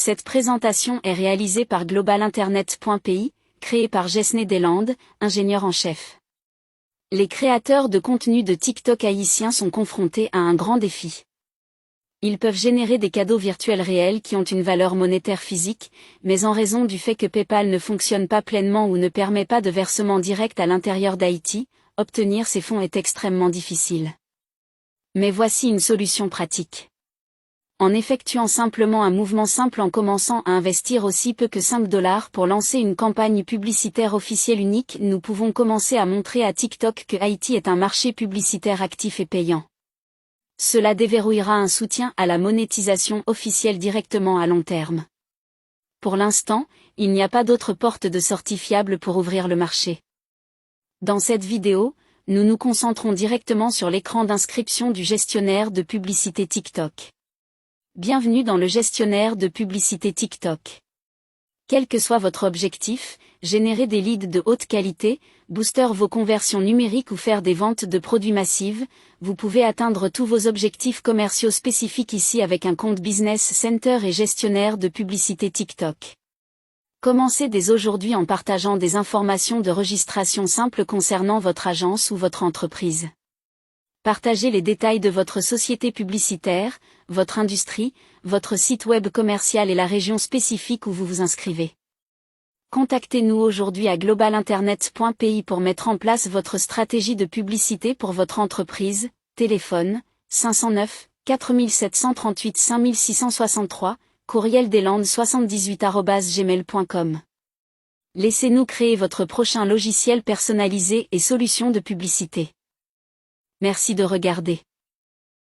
Cette présentation est réalisée par globalinternet.pi, créée par Jesné Deslandes, ingénieur en chef. Les créateurs de contenu de TikTok haïtiens sont confrontés à un grand défi. Ils peuvent générer des cadeaux virtuels réels qui ont une valeur monétaire physique, mais en raison du fait que PayPal ne fonctionne pas pleinement ou ne permet pas de versement direct à l'intérieur d'Haïti, obtenir ces fonds est extrêmement difficile. Mais voici une solution pratique. En effectuant simplement un mouvement simple en commençant à investir aussi peu que $5 pour lancer une campagne publicitaire officielle unique, nous pouvons commencer à montrer à TikTok que Haïti est un marché publicitaire actif et payant. Cela déverrouillera un soutien à la monétisation officielle directement à long terme. Pour l'instant, il n'y a pas d'autre porte de sortie fiable pour ouvrir le marché. Dans cette vidéo, nous nous concentrons directement sur l'écran d'inscription du gestionnaire de publicité TikTok. Bienvenue dans le gestionnaire de publicité TikTok. Quel que soit votre objectif, générer des leads de haute qualité, booster vos conversions numériques ou faire des ventes de produits massives, vous pouvez atteindre tous vos objectifs commerciaux spécifiques ici avec un compte Business Center et gestionnaire de publicité TikTok. Commencez dès aujourd'hui en partageant des informations de registration simples concernant votre agence ou votre entreprise. Partagez les détails de votre société publicitaire, votre industrie, votre site web commercial et la région spécifique où vous vous inscrivez. Contactez-nous aujourd'hui à globalinternet.pi pour mettre en place votre stratégie de publicité pour votre entreprise. Téléphone 509 4738 5663, courriel deslandes78@gmail.com. Laissez-nous créer votre prochain logiciel personnalisé et solution de publicité. Merci de regarder.